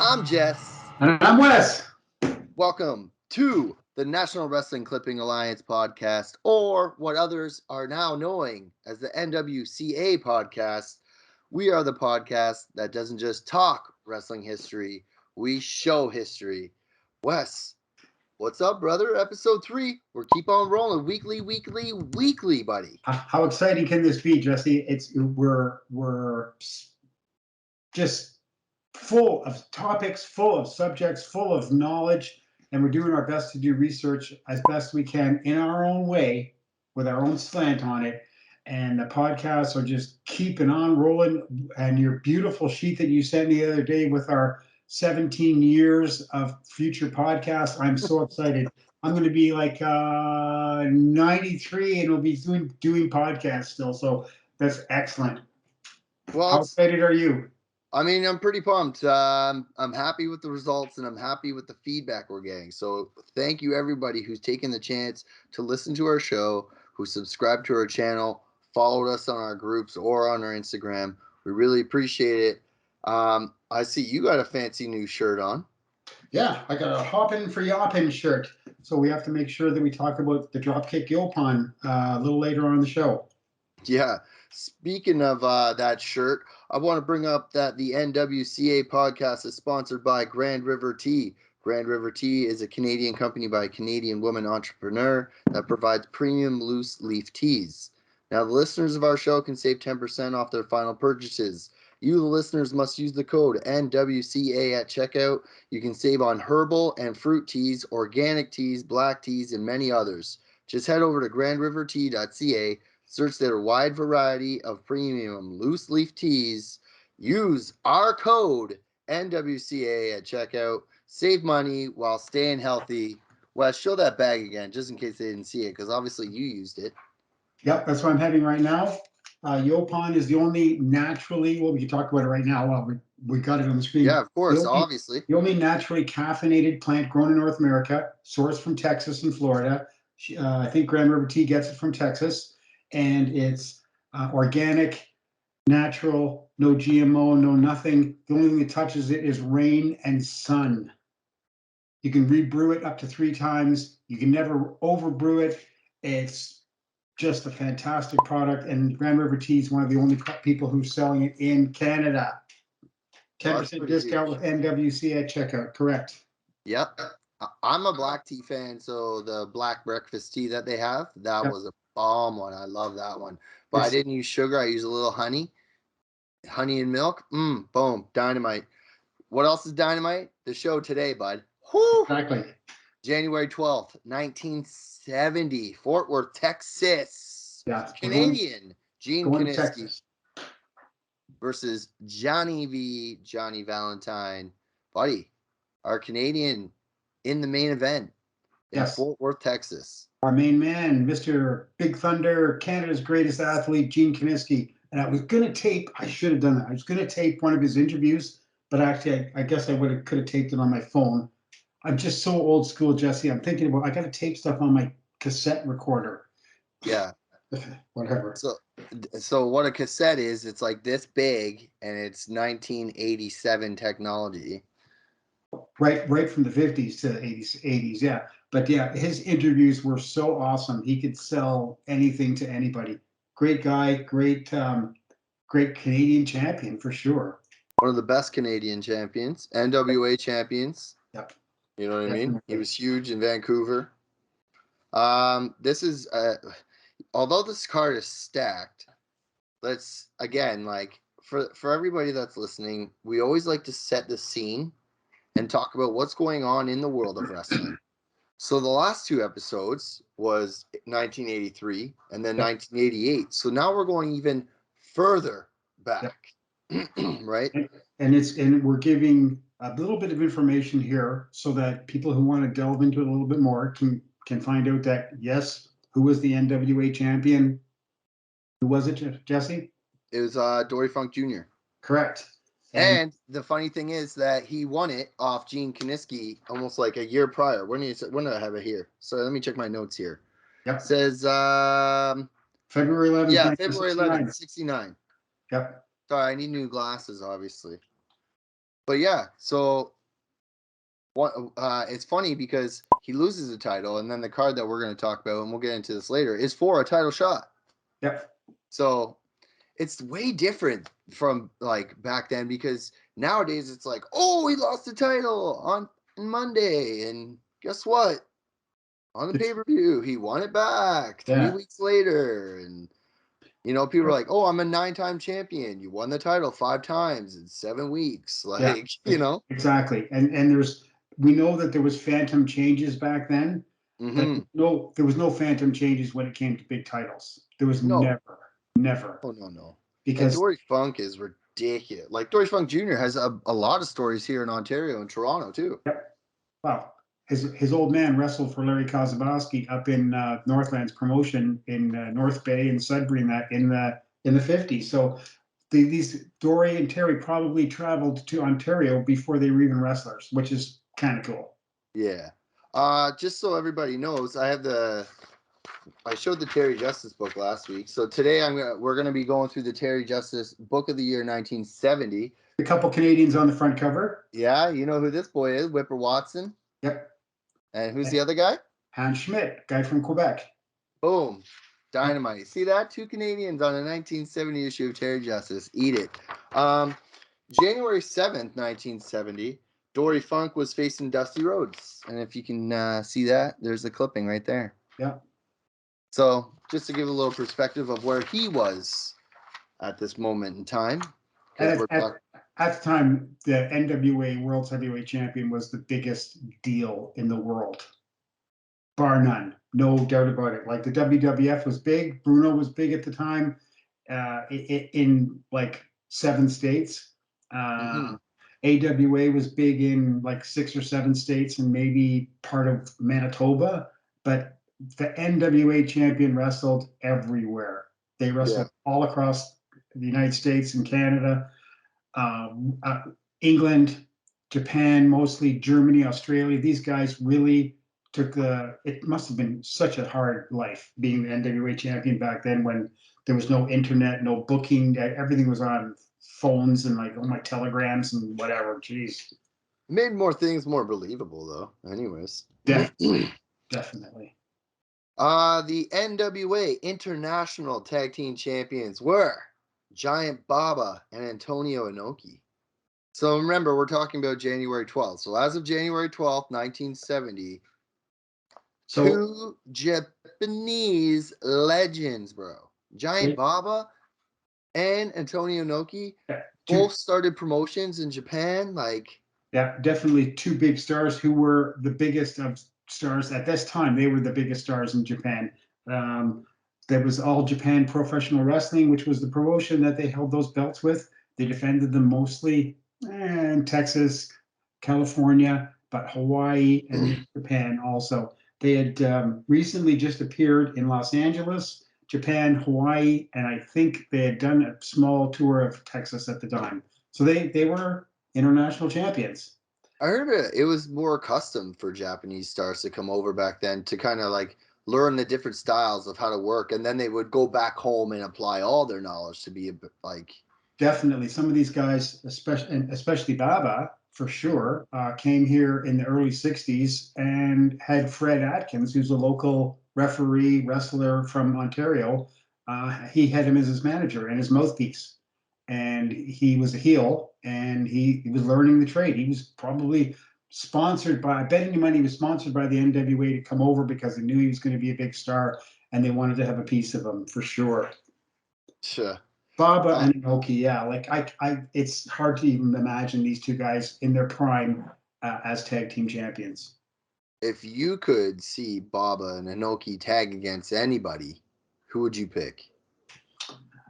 I'm Jess. And I'm Wes. Welcome to the National Wrestling Clipping Alliance podcast, or what others are now knowing as the NWCA podcast. We are the podcast that doesn't just talk wrestling history, we show history. Wes, what's up, brother? Episode 3. We're keep on rolling. Weekly, buddy. How exciting can this be, Jesse? We're just full of topics, full of subjects, full of knowledge, and we're doing our best to do research as best we can in our own way with our own slant on it. And the podcasts are just keeping on rolling. And your beautiful sheet that you sent me the other day with our 17 years of future podcasts, I'm so excited. I'm going to be like 93 and we'll be doing podcasts still. So that's excellent. Well, how excited are you? I mean, I'm pretty pumped. I'm happy with the results and I'm happy with the feedback we're getting. So thank you, everybody who's taken the chance to listen to our show, who subscribed to our channel, followed us on our groups or on our Instagram. We really appreciate it. I see you got a fancy new shirt on. Yeah, I got a Hoppin' for Yaupon shirt. So we have to make sure that we talk about the Dropkick Yaupon a little later on in the show. Yeah. Speaking of that shirt, I want to bring up that the NWCA podcast is sponsored by Grand River Tea. Grand River Tea is a Canadian company by a Canadian woman entrepreneur that provides premium loose leaf teas. Now, the listeners of our show can save 10% off their final purchases. You, the listeners, must use the code NWCA at checkout. You can save on herbal and fruit teas, organic teas, black teas, and many others. Just head over to grandrivertea.ca. Search their wide variety of premium loose leaf teas. Use our code NWCA at checkout. Save money while staying healthy. Wes, show that bag again, just in case they didn't see it, because obviously you used it. Yep, that's what I'm having right now. Yaupon is the only naturally, well, we can talk about it right now. Well, we got it on the screen. Yeah, of course, obviously. The only naturally caffeinated plant grown in North America, sourced from Texas and Florida. I think Grand River Tea gets it from Texas. And it's organic, natural, no GMO, no nothing. The only thing that touches it is rain and sun. You can rebrew it up to 3 times. You can never overbrew it. It's just a fantastic product. And Grand River Tea is one of the only people who's selling it in Canada. 10% discount with NWCA at checkout. Correct. Yep. I'm a black tea fan, so the black breakfast tea that they have, that was a bomb one. I love that one. But I didn't use sugar. I used a little honey and milk. Boom, dynamite. What else is dynamite? The show today, bud. Whew. Exactly. January 12th, 1970, Fort Worth, Texas. Yeah. Canadian Gene Kiniski versus Johnny Valentine. Buddy, our Canadian in the main event in Fort Worth, Texas. Our main man, Mr. Big Thunder, Canada's greatest athlete, Gene Kiniski. And I was going to tape, I should have done that. I was going to tape one of his interviews, but actually, I guess I could have taped it on my phone. I'm just so old school, Jesse. I'm thinking about, I got to tape stuff on my cassette recorder. Yeah. Whatever. So what a cassette is, it's like this big, and it's 1987 technology. Right from the 50s to the 80s, yeah. But yeah, his interviews were so awesome. He could sell anything to anybody. Great guy, great Canadian champion for sure. One of the best Canadian champions, NWA champions. Yep. You know what I mean? He was huge in Vancouver. This is, although this card is stacked, let's, again, like, for everybody that's listening, we always like to set the scene and talk about what's going on in the world of wrestling. So the last 2 episodes was 1983 and then 1988. So now we're going even further back, right? And we're giving a little bit of information here so that people who want to delve into it a little bit more can find out that, yes, who was the NWA champion? Who was it, Jesse? It was Dory Funk Jr. Correct. And the funny thing is that he won it off Gene Kiniski almost like a year prior. When did I have it here? So let me check my notes here. Yep. It says February 11th. Yeah, February 11th, 69. Yep. Sorry, I need new glasses, obviously. But yeah, so It's funny because he loses the title, and then the card that we're going to talk about, and we'll get into this later, is for a title shot. Yep. So it's way different from like back then, because nowadays it's like, oh, he lost the title on Monday, and guess what? On the pay-per-view, he won it back 3 weeks later, and people are like, oh, I'm a 9-time champion. You won the title 5 times in 7 weeks. Like, Exactly. And we know that there was phantom changes back then. Mm-hmm. There was no phantom changes when it came to big titles. There was never. Oh, no. Because Dory Funk is ridiculous. Like, Dory Funk Jr. has a lot of stories here in Ontario and Toronto, too. Yep. Wow. His old man wrestled for Larry Kozabowski up in Northland's promotion in North Bay and Sudbury in the 50s. So these Dory and Terry probably traveled to Ontario before they were even wrestlers, which is kind of cool. Yeah. Just so everybody knows, I showed the Terry Justice book last week. So today we're gonna be going through the Terry Justice Book of the Year 1970. A couple Canadians on the front cover. Yeah, you know who this boy is, Whipper Watson. Yep. And who's the other guy? Hans Schmidt, guy from Quebec. Boom. Dynamite. See that? 2 Canadians on a 1970 issue of Terry Justice. Eat it. January 7th, 1970, Dory Funk was facing Dusty Rhodes. And if you can see that, there's the clipping right there. Yeah. So just to give a little perspective of where he was at this moment in time. At the time, the NWA World Heavyweight Champion was the biggest deal in the world. Bar none. No doubt about it. Like the WWF was big. Bruno was big at the time in like 7 states. AWA was big in like 6 or 7 states and maybe part of Manitoba. But the NWA champion wrestled everywhere. They wrestled all across the United States and Canada, England, Japan, mostly Germany, Australia. These guys really took it must have been such a hard life being the NWA champion back then, when there was no internet, no booking, everything was on phones and like my telegrams and whatever. Jeez. Made more things more believable though. Anyways. Definitely. The NWA International Tag Team Champions were Giant Baba and Antonio Inoki. So remember, we're talking about January 12th. So as of January 12th, 1970, 2 Japanese legends, bro. Giant Baba and Antonio Inoki both started promotions in Japan. Yeah, definitely 2 big stars who were the biggest of stars at this time. They were the biggest stars in Japan. There was All Japan Professional Wrestling, which was the promotion that they held those belts with. They defended them mostly in Texas, California, but Hawaii and Japan also. They had recently just appeared in Los Angeles, Japan, Hawaii, and I think they had done a small tour of Texas at the time. So they were international champions. I heard it was more custom for Japanese stars to come over back then to kind of like learn the different styles of how to work, and then they would go back home and apply all their knowledge to be like. Definitely, some of these guys, especially Baba, for sure, came here in the early 60s and had Fred Atkins, who's a local referee, wrestler from Ontario. He had him as his manager and his mouthpiece. And he was a heel, and he was learning the trade. He was probably sponsored by, betting you money, he was sponsored by the NWA to come over because they knew he was going to be a big star, and they wanted to have a piece of him for sure. Sure. Baba and Inoki, yeah, like it's hard to even imagine these 2 guys in their prime as tag team champions. If you could see Baba and Inoki tag against anybody, who would you pick?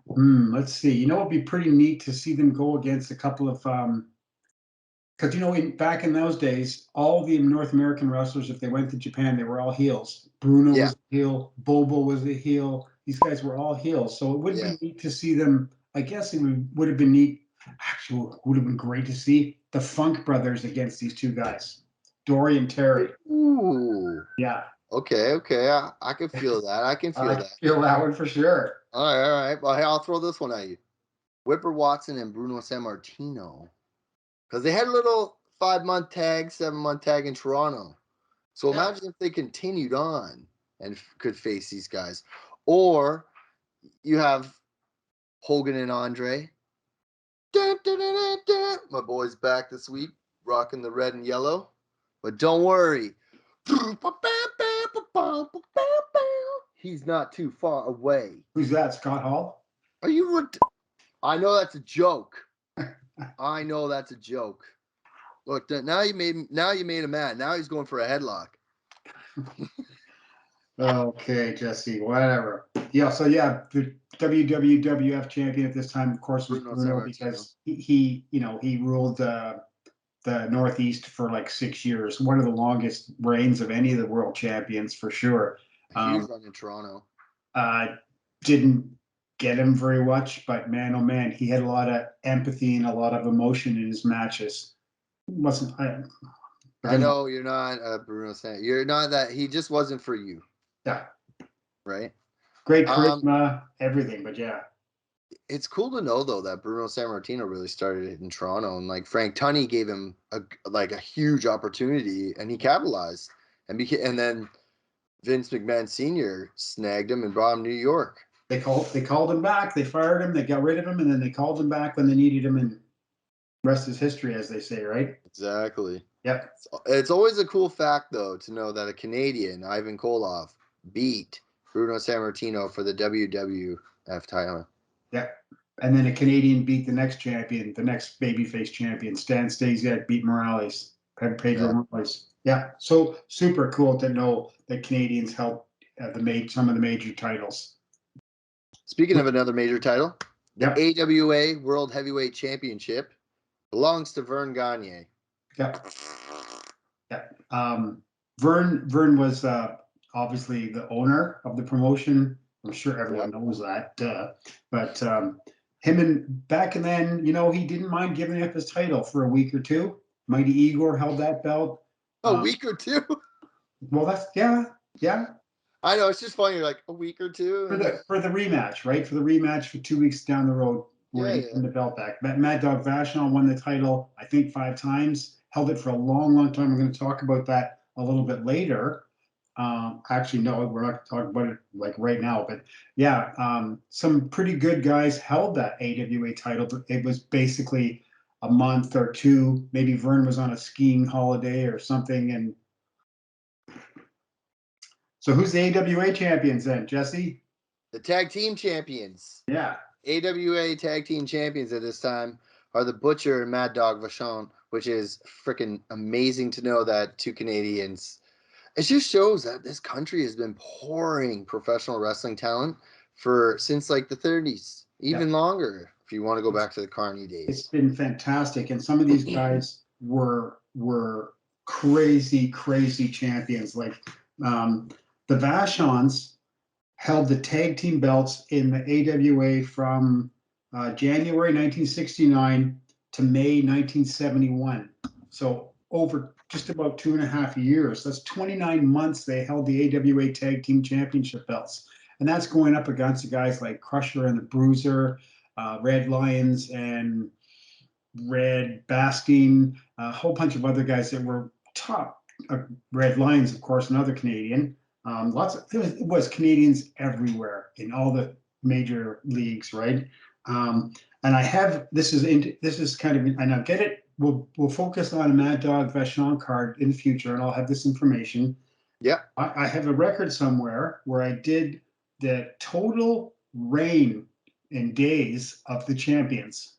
Let's see. It'd be pretty neat to see them go against a couple of, because back in those days, all the North American wrestlers, if they went to Japan, they were all heels. Bruno was a heel. Bobo was a heel. These guys were all heels. So it would be neat to see them. I guess it would have been neat. Actually, it would have been great to see the Funk brothers against these 2 guys, Dory and Terry. Ooh. Yeah. Okay. I can feel that. I can feel that. Feel that one for sure. All right. Well, hey, I'll throw this one at you. Whipper Watson and Bruno Sammartino. Because they had a little 5-month tag, 7-month tag in Toronto. So Yeah. imagine if they continued on and could face these guys. Or you have Hogan and Andre. Dun, dun, dun, dun, dun. My boy's back this week, rocking the red and yellow. But don't worry. He's not too far away. Who's that? Scott Hall? Are you? I know that's a joke. I know that's a joke. Look, now you made him mad. Now he's going for a headlock. Okay, Jesse, whatever. Yeah, so yeah, the WWF champion at this time, of course, was Bruno because he ruled the Northeast for like 6 years. One of the longest reigns of any of the world champions for sure. Huge run in Toronto. Didn't get him very much, but man, oh man, he had a lot of empathy and a lot of emotion in his matches. I know you're not Bruno saying you're not that. He just wasn't for you. Yeah. Right. Great charisma, everything, but yeah. It's cool to know though that Bruno Sammartino really started it in Toronto, and like Frank Tunney gave him a huge opportunity, and he capitalized, and then Vince McMahon Sr. snagged him and brought him to New York. They called him back. They fired him. They got rid of him, and then they called him back when they needed him. And rest is history, as they say, right? Exactly. Yep. It's always a cool fact though to know that a Canadian, Ivan Koloff, beat Bruno Sammartino for the WWF title. Yeah. And then a Canadian beat the next champion, the next babyface champion, Stan Stasiak beat Morales, Pedro Morales. Yeah. So super cool to know that Canadians held some of the major titles. Speaking of another major title, the yep. AWA World Heavyweight Championship belongs to Vern Gagne. Yeah. Yeah. Vern was obviously the owner of the promotion. I'm sure everyone knows that. But him and back then, he didn't mind giving up his title for a week or two. Mighty Igor held that belt. A week or two? Well, that's yeah. I know, it's just funny. You're like a week or two for the rematch, right? For the rematch for 2 weeks down the road, where he won the belt back. Mad Dog Vachon won the title, I think 5 times. Held it for a long, long time. We're going to talk about that a little bit later. Actually, no, we're not going to talk about it like right now. But yeah, some pretty good guys held that AWA title. It was basically a month or two. Maybe Vern was on a skiing holiday or something. And so who's the AWA champions then, Jesse? The tag team champions. Yeah. AWA tag team champions at this time are the Butcher and Mad Dog Vachon, which is freaking amazing to know that 2 Canadians. It just shows that this country has been pouring professional wrestling talent since like the 30s, even longer. If you want to go back to the Carney days, it's been fantastic, and some of these guys were crazy champions. Like the Vachons held the tag team belts in the AWA from January 1969 to May 1971. So over just about 2.5 years. That's 29 months they held the AWA Tag Team Championship belts. And that's going up against guys like Crusher and the Bruiser, Red Lions and Red Basking, a whole bunch of other guys that were top. Red Lions, of course, another Canadian. It was Canadians everywhere in all the major leagues, right? And I have this is kind of, and I'll get it. We'll focus on a Mad Dog Vachon card in the future, and I'll have this information. Yeah, I have a record somewhere where I did the total reign in days of the champions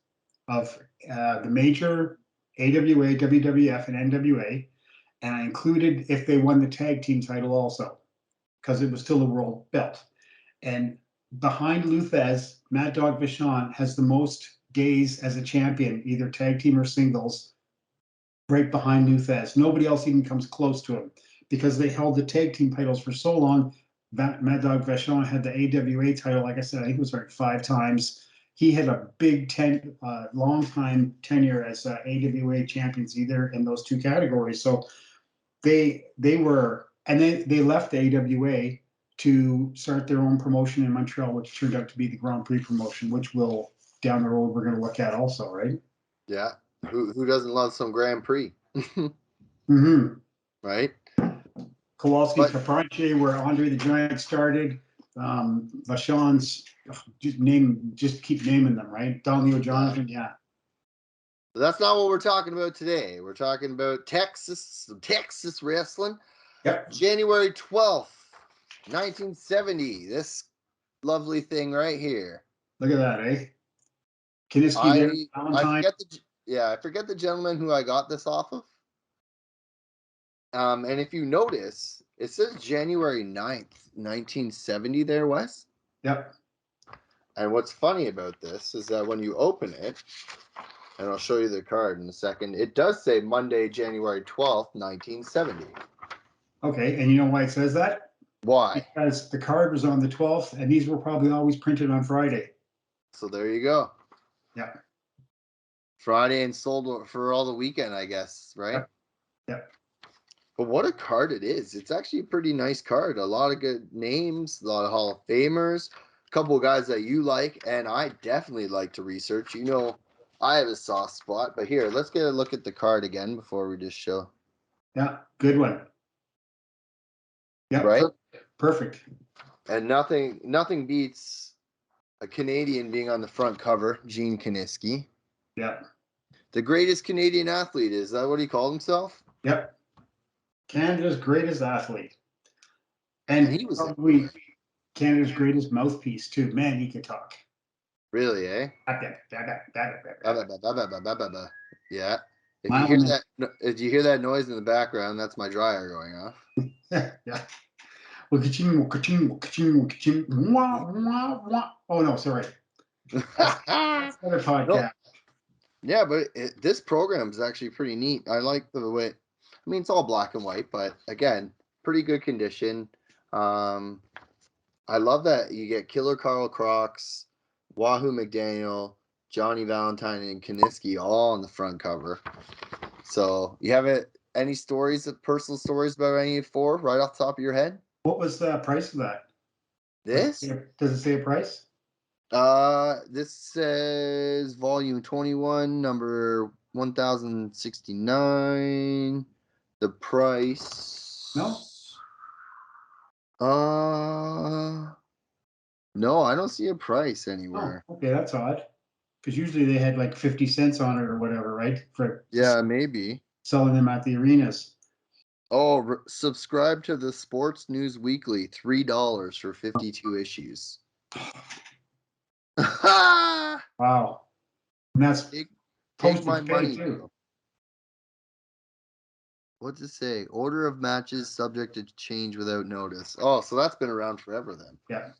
of the major AWA, WWF, and NWA, and I included if they won the tag team title also, because it was still a world belt. And behind Lou Thesz, Mad Dog Vachon has the most days as a champion, either tag team or singles, right behind Lou Thesz. Nobody else even comes close to him because they held the tag team titles for so long. Mad Dog Vachon had the AWA title, like I said, I think it was like 5 times. He had a big long time tenure as AWA champions, either in those 2 categories. So they were, and they left the AWA to start their own promotion in Montreal, which turned out to be the Grand Prix promotion, which will down the road we're going to look at also, right? Yeah. Who doesn't love some Grand Prix? Mm-hmm. Right? Kowalski But Papanche, where Andre the Giant started. Vachon's, just keep naming them, right? Donleo Jonathan, yeah. but that's not what we're talking about today. We're talking about Texas wrestling. Yep. January 12th, 1970. This lovely thing right here. Look at that, eh? Kaniski there, Valentine. I forget the gentleman who I got this off of. And if you notice, it says January 9th, 1970 there, Wes. Yep. And what's funny about this is that when you open it, and I'll show you the card in a second, it does say Monday, January 12th, 1970. Okay, and you know why it says that? Why? Because the card was on the 12th, and these were probably always printed on Friday. So there you go. Yeah. Friday and sold for all the weekend, I guess, right? Yep. But what a card it is. It's actually a pretty nice card. A lot of good names, a lot of Hall of Famers, a couple of guys that you like, and I definitely like to research. You know, I have a soft spot, but here, let's get a look at the card again before we just show. Yeah, good one. Yeah, right? Perfect. And nothing beats a Canadian being on the front cover, Gene Kiniski. Yeah. The greatest Canadian athlete, is that what he called himself? Yep. Canada's greatest athlete. And he was probably Canada's greatest mouthpiece too. Man, he could talk. Really, eh? Yeah. If you hear that noise in the background, that's my dryer going off. Yeah. Oh no, sorry. That's another podcast. No. Yeah, but this program is actually pretty neat. I like the way. I mean, it's all black and white, but again, pretty good condition. I love that you get Killer Carl Crocs, Wahoo McDaneil, Johnny Valentine, and Kaniski all on the front cover. So you have any personal stories about any four right off the top of your head? What was the price of that? This? Does it say a price? This says volume 21, number 1069. The price. No. No, I don't see a price anywhere. Oh, okay, that's odd. Because usually they had like 50 cents on it or whatever, right? Yeah, maybe. Selling them at the arenas. Oh, subscribe to the Sports News Weekly, $3 for 52 issues. Wow. And that's take my money too. What's it say? Order of matches subject to change without notice. Oh, so that's been around forever then. Yeah.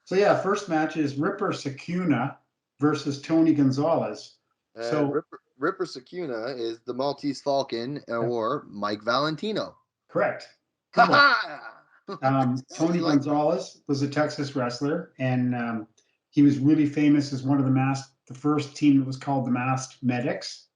So yeah, first match is Ripper Sukuna versus Tony Gonzalez. So Ripper Sukuna is the Maltese Falcon or Mike Valentino. Correct. Tony Gonzalez was a Texas wrestler, and he was really famous as one of the first team that was called the Masked Medics.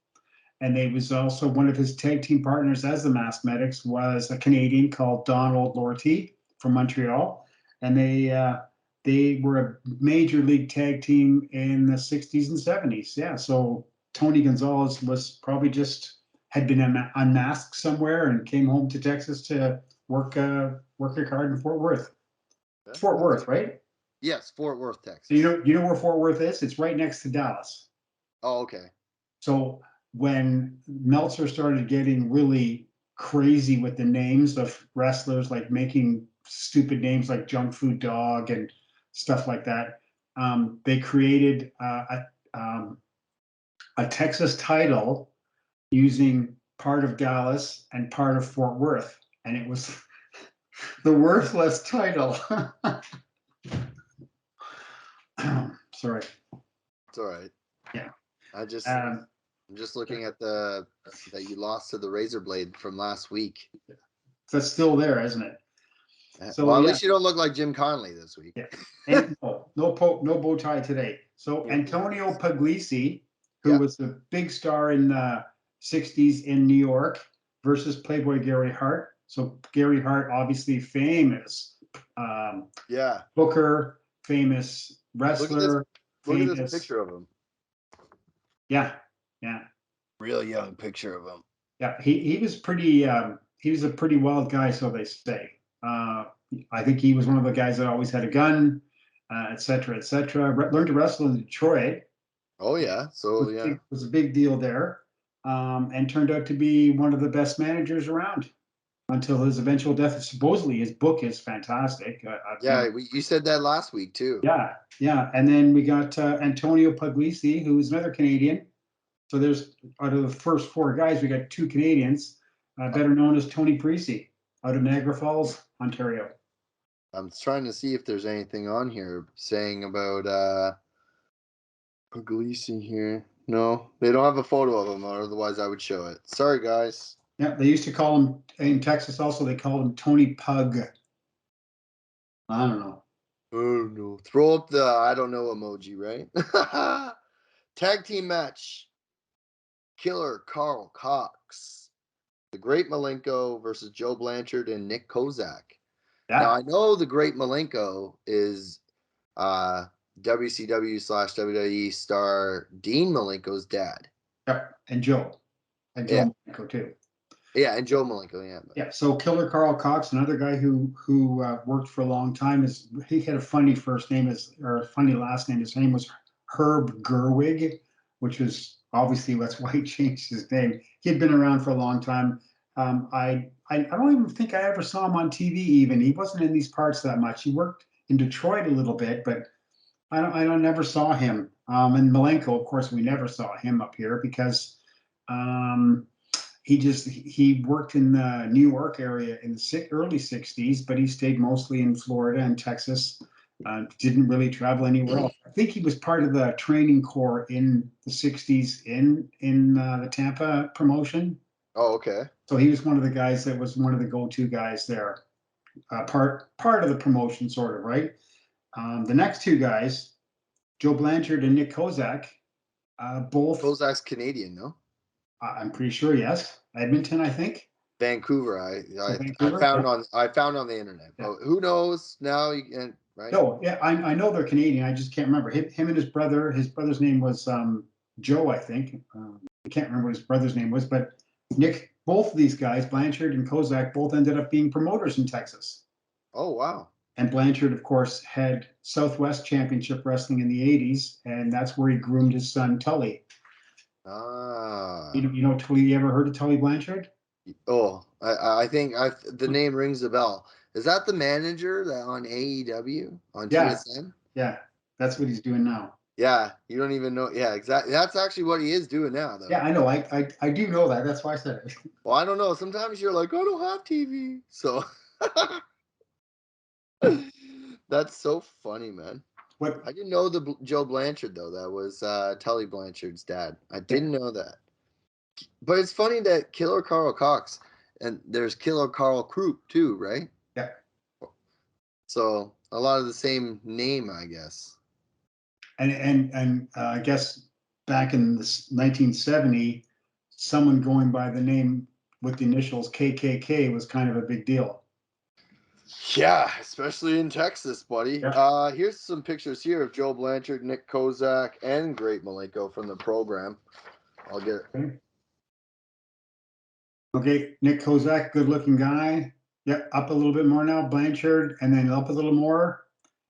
And they was also one of his tag team partners as the Masked Medics was a Canadian called Donald Lortie from Montreal. And they were a major league tag team in the 60s and 70s. Yeah, so Tony Gonzalez was probably had been unmasked somewhere and came home to Texas to work a card in Fort Worth. Okay. Fort Worth, right? Yes, Fort Worth, Texas. So you know where Fort Worth is? It's right next to Dallas. Oh, okay. So when Meltzer started getting really crazy with the names of wrestlers, like making stupid names like Junk Food Dog and stuff like that, they created a Texas title using part of Dallas and part of Fort Worth, and it was the worthless title. Sorry. It's all right. Yeah. I'm just looking at that you lost to the Razor Blade from last week. That's still there, isn't it? So well, at least you don't look like Jim Conley this week. Yeah. And no bow tie today. So Antonio Paglici, who was the big star in the 60s in New York, versus Playboy Gary Hart. So Gary Hart, obviously famous. Booker, famous wrestler. Look at this picture of him. Yeah. Real young picture of him. Yeah, he was pretty. He was a pretty wild guy, so they say. I think he was one of the guys that always had a gun, et cetera, et cetera. Learned to wrestle in Detroit. Oh yeah. So yeah. Was a big deal there, and turned out to be one of the best managers around until his eventual death. Supposedly, his book is fantastic. Yeah, you said that last week too. Yeah, yeah. And then we got Antonio Paglici, who's another Canadian. So there's out of the first four guys, we got two Canadians, better known as Tony Parisi, out of Niagara Falls, Ontario. I'm trying to see if there's anything on here saying about Paglici here. No, they don't have a photo of him, otherwise I would show it. Sorry, guys. Yeah, they used to call him in Texas also. They called him Tony Pug. I don't know. Oh no! Throw up the I don't know emoji, right? Tag team match: Killer Carl Cox, the Great Malenko versus Joe Blanchard and Nick Kozak. Yeah. Now I know the Great Malenko is WCW/WWE star Dean Malenko's dad. Yep, and Joe Malenko too. Yeah, and Joe Malenko, yeah. Yeah, so Killer Carl Cox, another guy who worked for a long time, he had a funny first name or a funny last name. His name was Herb Gerwig, which was obviously that's why he changed his name. He had been around for a long time. I don't even think I ever saw him on TV. Even he wasn't in these parts that much. He worked in Detroit a little bit, but I never saw him. And Malenko, of course, we never saw him up here because. He worked in the New York area in the early 60s, but he stayed mostly in Florida and Texas. Didn't really travel anywhere else. I think he was part of the training corps in the 60s in the Tampa promotion. Oh, okay. So he was one of the guys that was one of the go-to guys there. Part of the promotion, sort of, right? The next two guys, Joe Blanchard and Nick Kozak, both. Kozak's Canadian, no? I'm pretty sure, yes. Edmonton, I think. Vancouver. Vancouver, I found on the internet. Yeah. But who knows now? You can right. No, yeah, I know they're Canadian. I just can't remember him and his brother. His brother's name was Joe, I think. I can't remember what his brother's name was, but Nick. Both of these guys, Blanchard and Kozak, both ended up being promoters in Texas. Oh wow! And Blanchard, of course, had Southwest Championship Wrestling in the '80s, and that's where he groomed his son Tully. Ah. You know Tully? You ever heard of Tully Blanchard? Oh, I think the name rings a bell. Is that the manager that on AEW on TSN? Yeah, that's what he's doing now. Yeah, you don't even know. Yeah, exactly. That's actually what he is doing now, though. Yeah, I know. I do know that. That's why I said it. Well, I don't know. Sometimes you're like, I don't have TV, so that's so funny, man. What? I didn't know the Joe Blanchard though. That was Tully Blanchard's dad. I didn't know that. But it's funny that Killer Carl Cox and there's Killer Carl Krupp too, right? Yeah. So a lot of the same name, I guess. And I guess back in the 1970, someone going by the name with the initials KKK was kind of a big deal. Yeah, especially in Texas, buddy. Yeah. Here's some pictures here of Joe Blanchard, Nick Kozak, and Great Malenko from the program. I'll get it. Okay, Nick Kozak, good-looking guy. Yep, up a little bit more now. Blanchard, and then up a little more.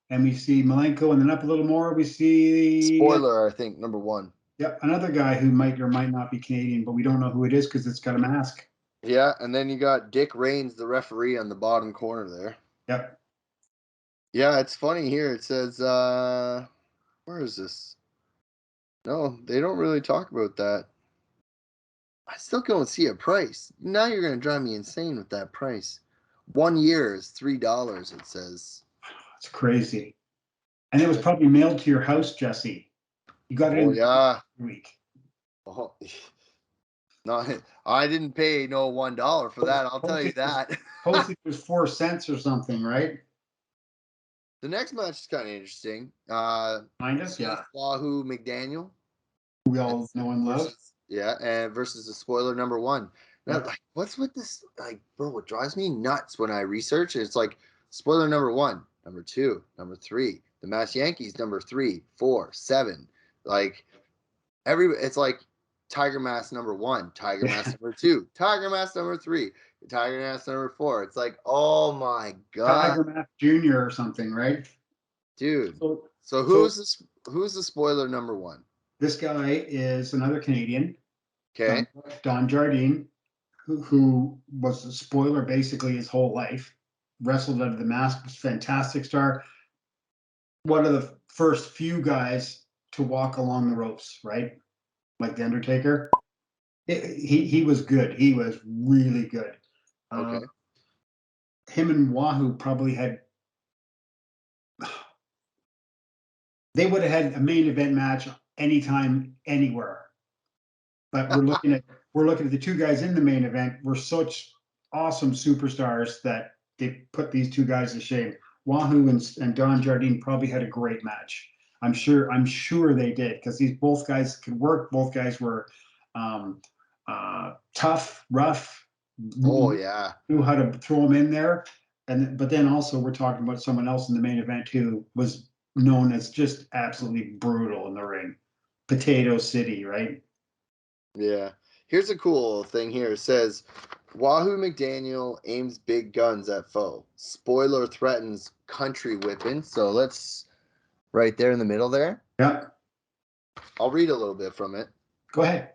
And we see Malenko, and then up a little more, we see... Spoiler, I think, number one. Yep, another guy who might or might not be Canadian, but we don't know who it is because it's got a mask. Yeah, and then you got Dick Raines, the referee, on the bottom corner there. Yep. Yeah, it's funny here. It says, where is this? No, they don't really talk about that. I still don't see a price. Now you're going to drive me insane with that price. 1 year is $3, it says. It's crazy. And it was probably mailed to your house, Jesse. You got it in yeah. week. Oh, no, I didn't pay no $1 for that. I'll tell you that. Postage was 4 cents or something, right? The next match is kind of interesting. Kind of, yeah. Wahoo McDaniel. We all know and love. Yeah, and versus the spoiler number one. Now, like, what's with this? Like, bro, what drives me nuts when I research it, it's like spoiler number 1, number 2, number 3, the Mass Yankees number 3, 4, 7. Like it's like Tiger Mask number 1, Tiger Mask number 2, Tiger Mask number 3, Tiger Mask number 4. It's like, oh my god, Tiger Mask Jr. or something, right? dude. So, So who's the spoiler number 1? this guy is another Canadian, Okay. Don Jardine, who was a spoiler basically his whole life. Wrestled under the mask, was a fantastic star. One of the first few guys to walk along the ropes, right? Like the Undertaker. He was good. He was really good. Okay. Him and Wahoo probably had. They would have had a main event match anytime, anywhere. But we're looking at the two guys in the main event. We're such awesome superstars that they put these two guys to shame. Wahoo and Don Jardine probably had a great match. I'm sure they did, because both guys could work. Both guys were tough, rough. Oh yeah. Knew how to throw them in there. But then also we're talking about someone else in the main event who was known as just absolutely brutal in the ring. Potato City, right? Yeah. Here's a cool thing here. It says Wahoo McDaniel aims big guns at foe. Spoiler threatens country whipping. So let's right there in the middle there. Yeah. I'll read a little bit from it. Go ahead.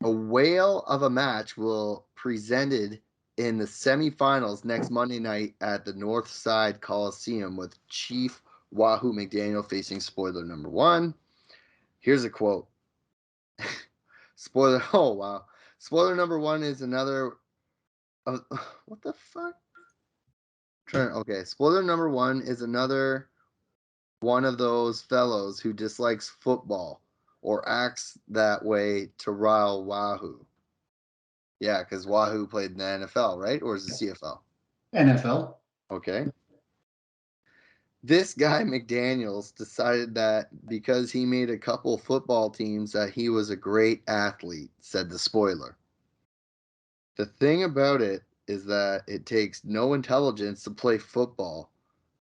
A whale of a match will presented in the semifinals next Monday night at the Northside Coliseum with Chief Wahoo McDaniel facing spoiler number 1. Here's a quote. Spoiler. Oh wow. Spoiler number 1 is another. What the fuck? Okay. Spoiler number 1 is another one of those fellows who dislikes football or acts that way to rile Wahoo. Yeah, because Wahoo played in the NFL, right? Or is it CFL? NFL. Okay. This guy McDaniels decided that because he made a couple football teams that he was a great athlete, said the spoiler. The thing about it is that it takes no intelligence to play football,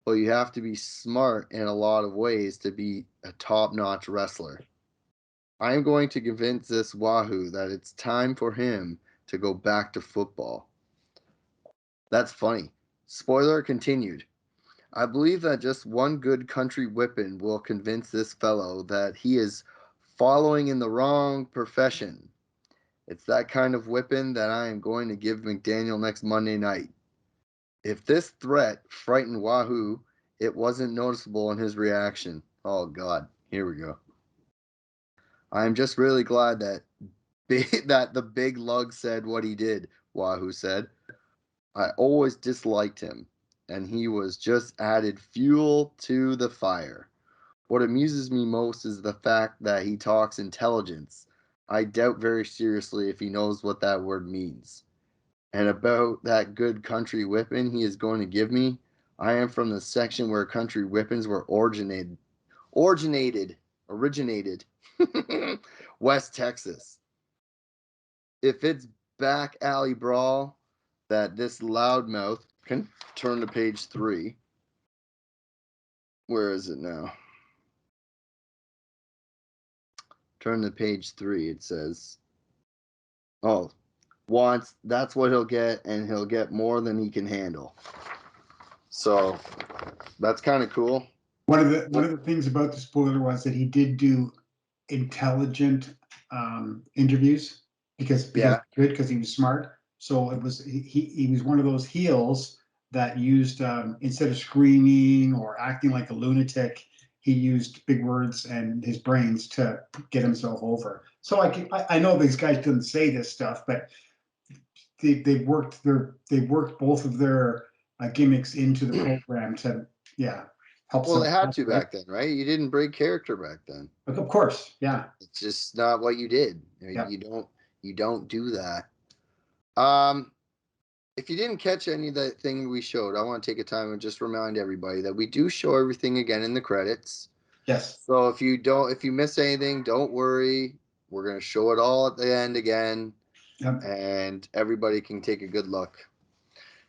but you have to be smart in a lot of ways to be a top-notch wrestler. I am going to convince this Wahoo that it's time for him to go back to football. That's funny. Spoiler continued. I believe that just one good country whipping will convince this fellow that he is following in the wrong profession. It's that kind of whipping that I am going to give McDaniel next Monday night. If this threat frightened Wahoo, it wasn't noticeable in his reaction. Oh, God. Here we go. I am just really glad that the big lug said what he did, Wahoo said. I always disliked him, and he was just added fuel to the fire. What amuses me most is the fact that he talks intelligence. I doubt very seriously if he knows what that word means. And about that good country whipping he is going to give me, I am from the section where country whippings were originated, West Texas. If it's back alley brawl that this loudmouth can turn to page 3. Where is it now? Turn to page 3. It says, oh, wants, that's what he'll get, and he'll get more than he can handle. So that's kind of cool. One of the things about the spoiler was that he did do intelligent interviews because he was smart. So it was he was one of those heels that used instead of screaming or acting like a lunatic, he used big words and his brains to get himself over. So I know these guys didn't say this stuff, but they worked both of their gimmicks into the program to help. Well, they had to back then, right? You didn't break character back then. Of course, yeah. It's just not what you did. You don't do that. If you didn't catch any of the thing we showed, I want to take a time and just remind everybody that we do show everything again in the credits. Yes. So if you miss anything, don't worry. We're going to show it all at the end again. Yep. And everybody can take a good look.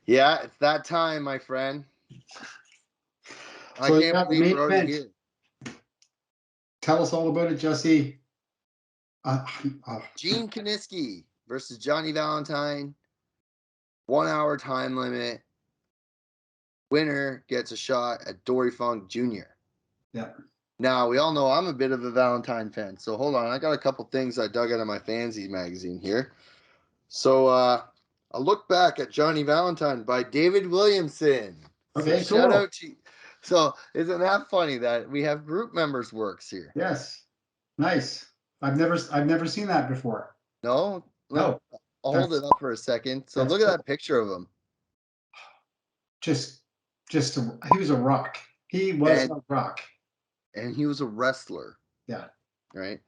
Yeah, it's that time, my friend. I can't believe we're already here. Tell us all about it, Jesse. Uh, uh, Gene Kiniski versus Johnny Valentine. 1 hour time limit. Winner gets a shot at Dory Funk Jr. yeah. Now, we all know I'm a bit of a Valentine fan. So hold on. I got a couple things I dug out of my Fanzine magazine here. So I look back at Johnny Valentine by David Williamson. So Okay, shout cool. out to. So isn't that funny that we have group members' works here? Yes. Nice. I've never seen that before. No, No, I'll hold that's it up for a second. So that's look at cool. that picture of him, Just he was a rock. He was and a rock. he was a wrestler, Yeah. right?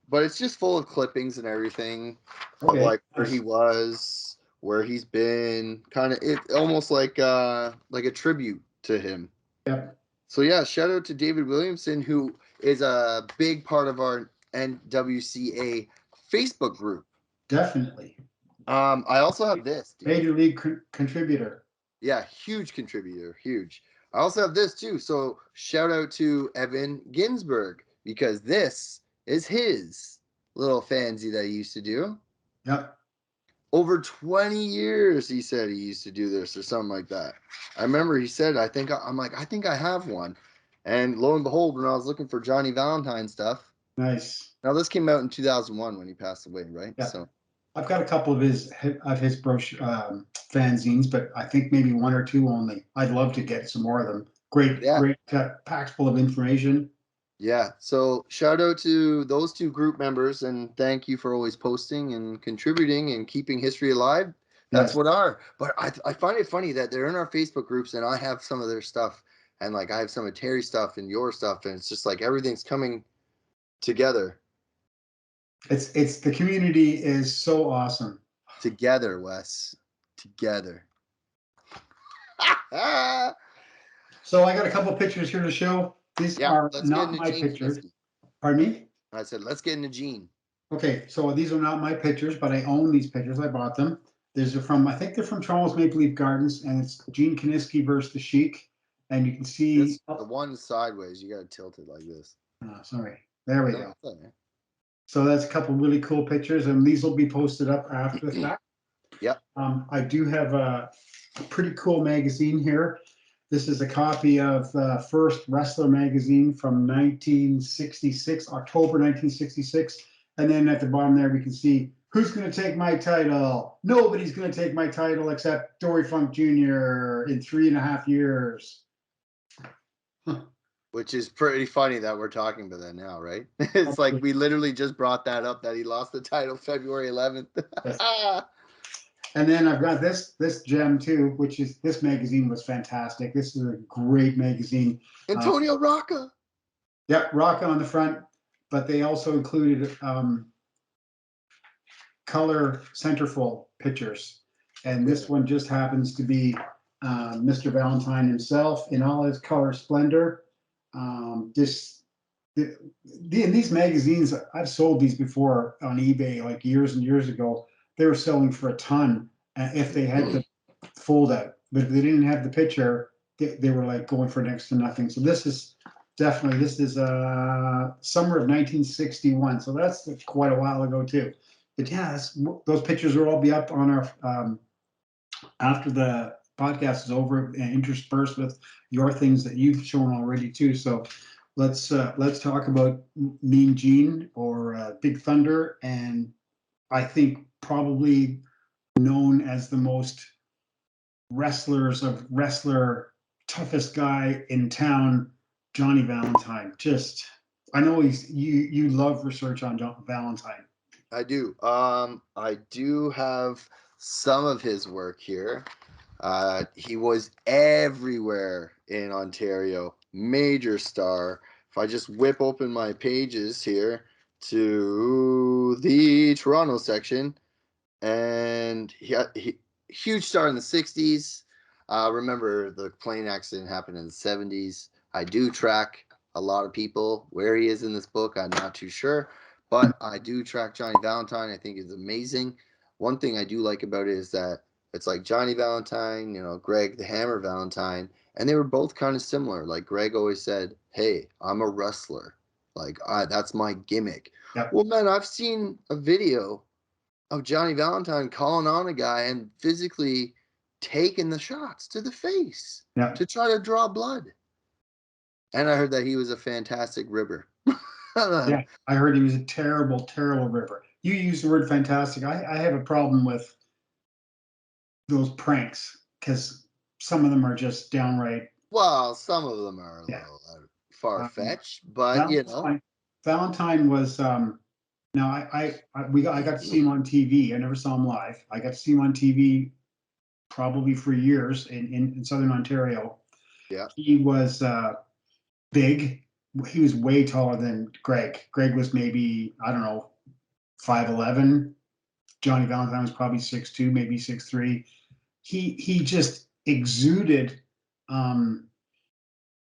But it's just full of clippings and everything of Okay. like where he was, where he's been, kind of it almost like a tribute to him. Yep. So yeah, shout out to David Williamson, who is a big part of our NWCA Facebook group. Definitely. I also have this, dude. Major league contributor. Yeah, huge contributor, huge. I also have this too. So shout out to Evan Ginsberg because this is his little fanzine that he used to do. Yep. Over 20 years, he said he used to do this or something like that. I remember he said, I think I have one. And lo and behold, when I was looking for Johnny Valentine stuff, Nice. now this came out in 2001 when he passed away, right? Yeah. So I've got a couple of his brochure fanzines, but I think maybe one or two only. I'd love to get some more of them. Great, yeah, great packs full of information. yeah. So shout out to those two group members and thank you for always posting and contributing and keeping history alive. That's Yes. what our. But I find it funny that they're in our Facebook groups and I have some of their stuff and like I have some of Terry's stuff and your stuff and it's just like everything's coming together. It's the community is so awesome. Together, Wes. Together. So I got a couple of pictures here to show. These Yeah, are let's get not into my Gene pictures. Kiniski. Pardon me? I said, let's get into Gene. Okay, so these are not my pictures, but I own these pictures. I bought them. These are from, I think they're from Toronto's Maple Leaf Gardens, and it's Gene Kiniski versus the Chic. And you can see, This the one sideways. You got to tilt it like this. sorry, there we No, go. that's all right. So that's a couple really cool pictures, and these will be posted up after the fact. Yep. I do have a pretty cool magazine here. This is a copy of the first Wrestler magazine from 1966, October 1966. And then at the bottom there, we can see who's going to take my title. Nobody's going to take my title except Dory Funk Jr. in 3.5 years. Which is pretty funny that we're talking about that now, right? It's like we literally just brought that up that he lost the title February 11th. And then I've got this gem too, which is this magazine was fantastic. This is a great magazine. Antonio Rocca. Yep, Rocca on the front, but they also included color centerfold pictures. And this one just happens to be Mr. Valentine himself in all his color splendor. In these magazines, I've sold these before on eBay like years and years ago. They were selling for a ton if they had the fold out, but if they didn't have the picture, they were like going for next to nothing. So this is summer of 1961. So that's quite a while ago too. But yeah, those pictures will all be up on our after the podcast is over and interspersed with your things that you've shown already too. So let's talk about Mean Gene or Big Thunder, and I think probably known as the most wrestler toughest guy in town, Johnny Valentine. Just I know you love research on John Valentine. I do. I do have some of his work here. He was everywhere in Ontario, major star. If I just whip open my pages here to the Toronto section, and he huge star in the 60s. Remember the plane accident happened in the 70s. I do track a lot of people. Where he is in this book, I'm not too sure, but I do track Johnny Valentine. I think it's amazing. One thing I do like about it is that it's like Johnny Valentine, Greg the Hammer Valentine, and they were both kind of similar. Like Greg always said, "Hey, I'm a wrestler. Like, that's my gimmick. Yep. Well, man, I've seen a video of Johnny Valentine calling on a guy and physically taking the shots to the face to try to draw blood. And I heard that he was a fantastic ribber. Yeah, I heard he was a terrible, terrible ribber. You use the word fantastic. I have a problem with those pranks because some of them are just downright. Well, some of them are a Yeah. little far-fetched, but you know. Valentine was now I got to see him on TV. I never saw him live. I got to see him on TV probably for years in Southern Ontario. Yeah. He was big. He was way taller than Greg. Greg was maybe, I don't know, 5'11". Johnny Valentine was probably 6'2", maybe 6'3". He just exuded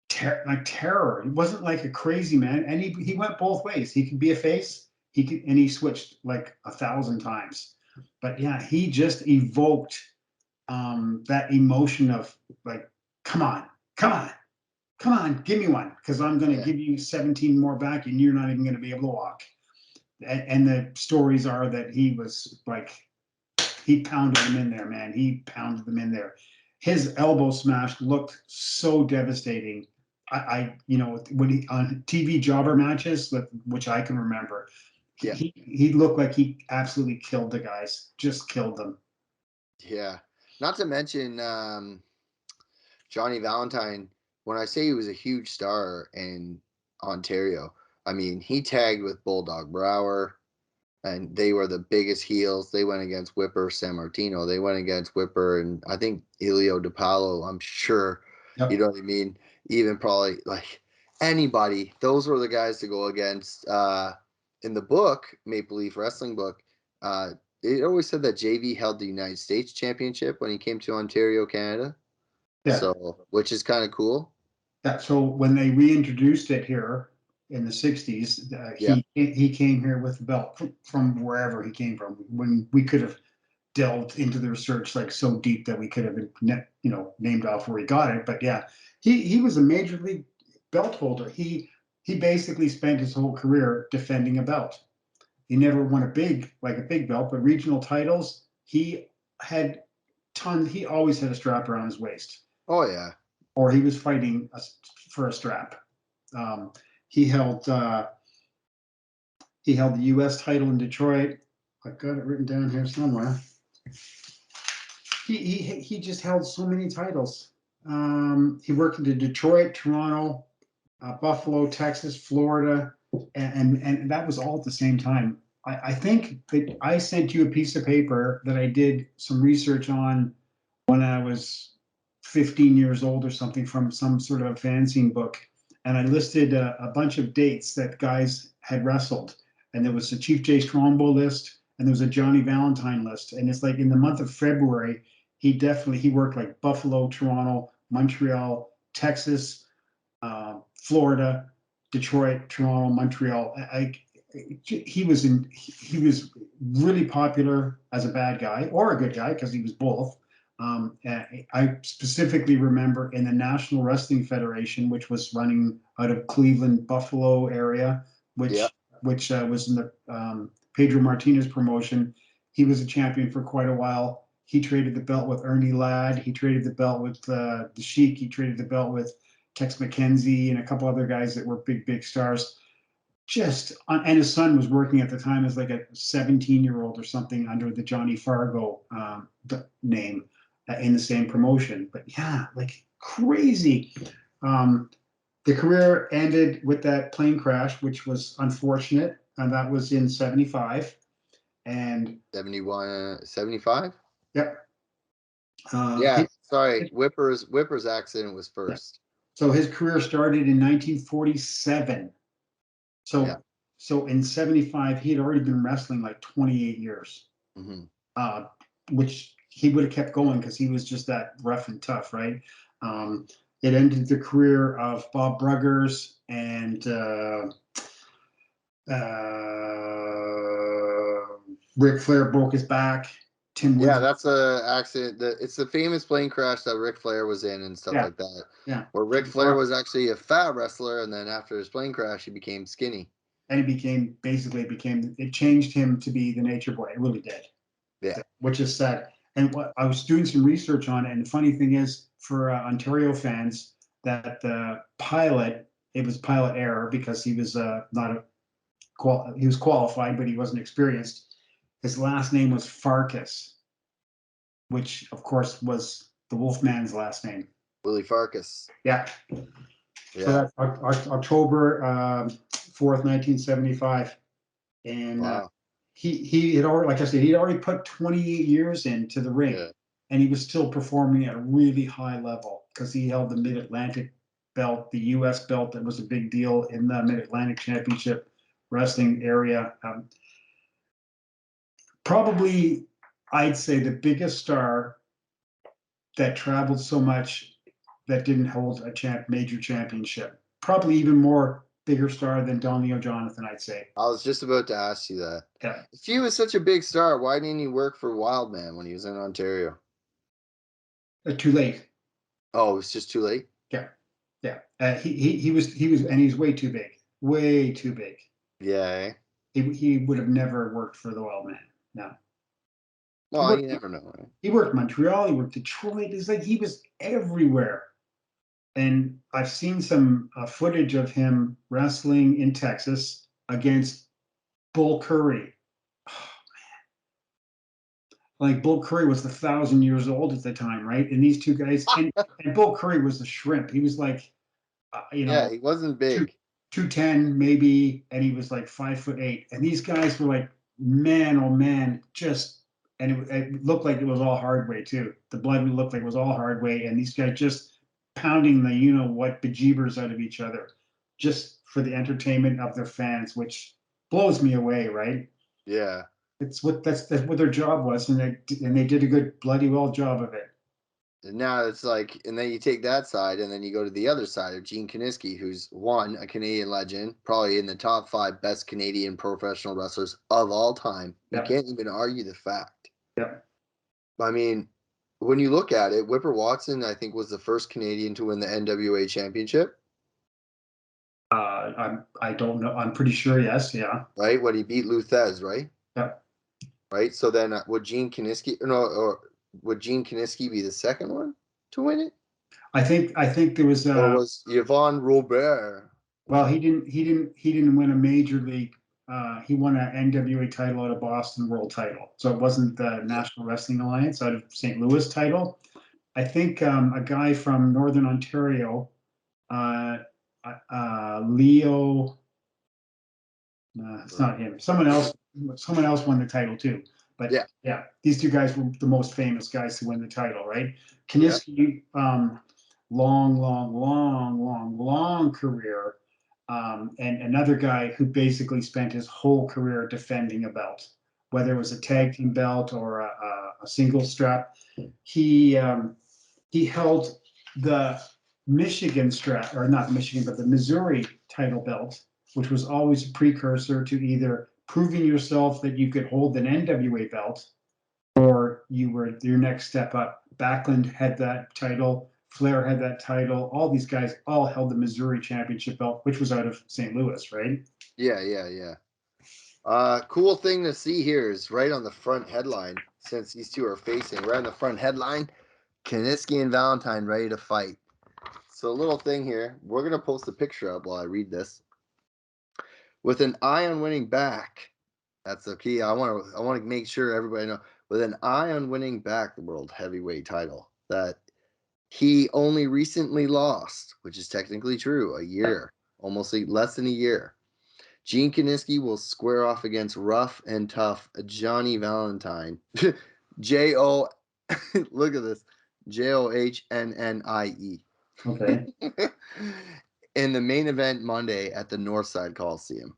terror. He wasn't like a crazy man, and he went both ways. He could be a face, and he switched like 1,000 times. But yeah, he just evoked that emotion of like, come on, come on, come on, give me one, because I'm going to give you 17 more back, and you're not even going to be able to walk. And the stories are that he was like, he pounded them in there, man. He pounded them in there. His elbow smash looked so devastating. When he on TV jobber matches, which I can remember, he looked like he absolutely killed the guys, just killed them. Yeah. Not to mention Johnny Valentine, when I say he was a huge star in Ontario, I mean, he tagged with Bulldog Brower, and they were the biggest heels. They went against Whipper, San Martino. They went against Whipper, and I think Elio DiPaolo, I'm sure. Yep. You know what I mean? Even probably like anybody. Those were the guys to go against. In the book, Maple Leaf Wrestling book, it always said that JV held the United States Championship when he came to Ontario, Canada. Yeah. So, which is kind of cool. Yeah. So when they reintroduced it here in the 60s, he came here with the belt from wherever he came from. When we could have delved into the research like so deep that we could have named off where he got it. But yeah, he was a major league belt holder. He basically spent his whole career defending a belt. He never won a big belt, but regional titles, he had tons. He always had a strap around his waist. Oh yeah. Or he was fighting for a strap. He held the U.S. title in Detroit. I've got it written down here somewhere. He just held so many titles. He worked in Detroit, Toronto, Buffalo, Texas, Florida, and that was all at the same time. I think that I sent you a piece of paper that I did some research on when I was 15 years old or something, from some sort of a fanzine book, and I listed a bunch of dates that guys had wrestled, and there was a Chief J Strongbow list, and there was a Johnny Valentine list, and it's like in the month of February, he worked like Buffalo, Toronto, Montreal, Texas, Florida, Detroit, Toronto, Montreal. He was really popular as a bad guy or a good guy, because he was both. I specifically remember in the National Wrestling Federation, which was running out of Cleveland, Buffalo area, which was in the Pedro Martinez promotion. He was a champion for quite a while. He traded the belt with Ernie Ladd. He traded the belt with the Chic. He traded the belt with Tex McKenzie and a couple other guys that were big stars. And his son was working at the time as like a 17-year-old or something under the Johnny Fargo name in the same promotion. But yeah, like crazy. The career ended with that plane crash, which was unfortunate, and that was in 75. And 71, 75? Yep. Sorry. Whipper's accident was first. So his career started in 1947. So in 75, he had already been wrestling like 28 years, which he would have kept going because he was just that rough and tough, right? It ended the career of Bob Bruggers, and Ric Flair broke his back. Tim Yeah, Woods. that's a accident. It's the famous plane crash that Ric Flair was in and stuff Yeah, like that. yeah. Where Ric Flair was actually a fat wrestler, and then after his plane crash, he became skinny. And he it changed him to be the Nature Boy. It really did. Yeah. Which is sad. And what I was doing some research on it, and the funny thing is, for Ontario fans, that the pilot, it was pilot error because he was he was qualified, but he wasn't experienced. His last name was Farkas, which of course was the Wolfman's last name. Willie Farkas. Yeah. Yeah. So that's October 4th, 1975. And Wow. he had already, like I said, he'd already put 28 years into the ring, Yeah. and he was still performing at a really high level because he held the Mid-Atlantic belt, the U.S. belt that was a big deal in the Mid-Atlantic Championship wrestling area. Probably, I'd say the biggest star that traveled so much that didn't hold a major championship. Probably even more bigger star than Don Leo Jonathan, I'd say. I was just about to ask you that. Yeah. If he was such a big star, why didn't he work for Wildman when he was in Ontario? Too late. Oh, it's just too late? Yeah. Yeah. He was, and he's way too big. Way too big. Yeah. He would have never worked for the Wildman. No. Well, you never know. Right? He worked Montreal, he worked Detroit. It's like he was everywhere. And I've seen some footage of him wrestling in Texas against Bull Curry. Oh, man. Like Bull Curry was 1,000 years old at the time, right? And these two guys, and Bull Curry was the shrimp. He was like, Yeah, he wasn't big. 210 maybe, and he was like 5'8". And these guys were like, man, oh man, and it looked like it was all hard way too. The blood looked like it was all hard way, and these guys just pounding the what bejeebers out of each other, just for the entertainment of their fans, which blows me away, right? Yeah. That's what their job was, and they did a good bloody well job of it. And now it's like, and then you take that side, and then you go to the other side of Gene Kiniski, who's one, a Canadian legend, probably in the top 5 best Canadian professional wrestlers of all time. You can't even argue the fact. Yeah. I mean, when you look at it, Whipper Watson, I think, was the first Canadian to win the NWA championship. I don't know. I'm pretty sure. Yes. Yeah. Right. When he beat Luthez, right? Yeah. Right. So then, would Gene Kiniski, or would Gene Kiniski be the second one to win it? I think there was. Or was Yvonne Robert? Well, he didn't win a major league. He won an NWA title out of Boston, world title. So it wasn't the National Wrestling Alliance out of St. Louis title. I think a guy from Northern Ontario, Leo. It's not him. Someone else won the title too. But yeah, these two guys were the most famous guys to win the title, right? Kaniski, long career. And another guy who basically spent his whole career defending a belt, whether it was a tag team belt or a single strap. He held the Michigan strap, or not Michigan, but the Missouri title belt, which was always a precursor to either proving yourself that you could hold an NWA belt, or you were your next step up. Backlund had that title. Flair had that title. All these guys all held the Missouri Championship belt, which was out of St. Louis, right? Yeah. Cool thing to see here is right on the front headline, since these two are facing, right on the front headline, Kaniski and Valentine ready to fight. So a little thing here, we're going to post a picture up while I read this. With an eye on winning back, that's the key. I want to make sure everybody know, with an eye on winning back the world heavyweight title, that he only recently lost, which is technically true, a year, almost less than a year. Gene Kiniski will square off against rough and tough Johnny Valentine. J-O, look at this, Johnnnie. Okay. In the main event Monday at the Northside Coliseum.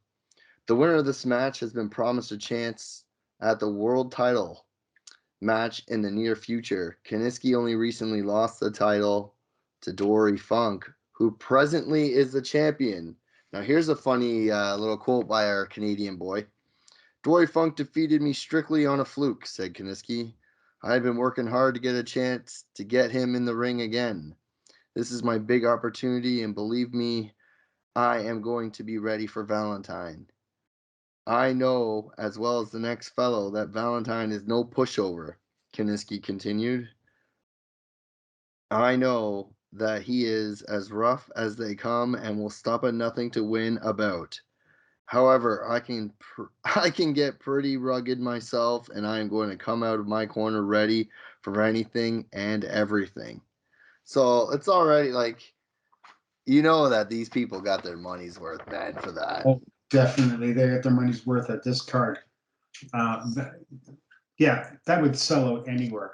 The winner of this match has been promised a chance at the world title match in the near future. Kaniski only recently lost the title to Dory Funk, who presently is the champion. Now, here's a funny little quote by our Canadian boy. Dory Funk defeated me strictly on a fluke, said Kaniski. I've been working hard to get a chance to get him in the ring again. This is my big opportunity, and believe me, I am going to be ready for Valentine. I know, as well as the next fellow, that Valentine is no pushover, Kaniski continued. I know that he is as rough as they come and will stop at nothing to win a bout. However, I can get pretty rugged myself, and I am going to come out of my corner ready for anything and everything. So it's already like, you know, that these people got their money's worth, man, for that. Oh, definitely, they got their money's worth at this card. Yeah, that would sell out anywhere.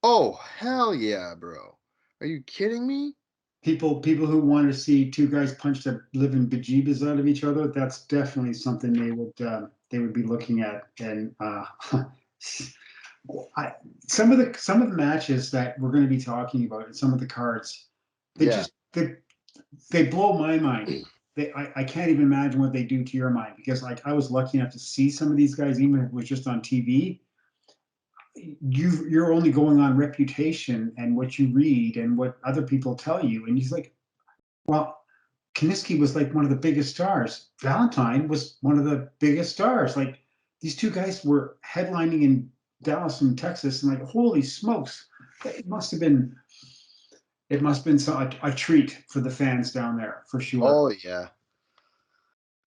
Oh, hell yeah, bro. Are you kidding me? People who want to see two guys punch the living bejeebas out of each other, that's definitely something they would be looking at. And some of the matches that we're going to be talking about and some of the cards, they Yeah. just they blow my mind. I can't even imagine what they do to your mind, because like I was lucky enough to see some of these guys, even if it was just on TV. You're only going on reputation and what you read and what other people tell you, and he's like, well, Kaniski was like one of the biggest stars. Valentine was one of the biggest stars. Like these two guys were headlining in Dallas and Texas, and like, holy smokes, it must have been a treat for the fans down there for sure. Oh, yeah.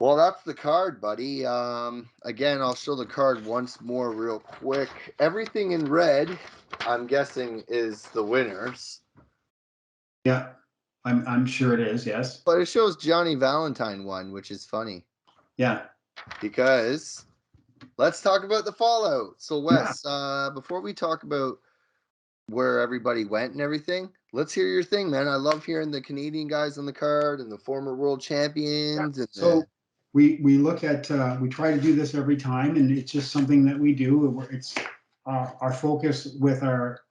Well, that's the card, buddy. Again, I'll show the card once more real quick. Everything in red, I'm guessing, is the winners. Yeah, I'm sure it is. Yes. But it shows Johnny Valentine won, which is funny. Yeah. Because let's talk about the fallout. So, Wes, before we talk about where everybody went and everything, let's hear your thing, man. I love hearing the Canadian guys on the card and the former world champions. And So we look at we try to do this every time, and it's just something that we do. It's our focus with our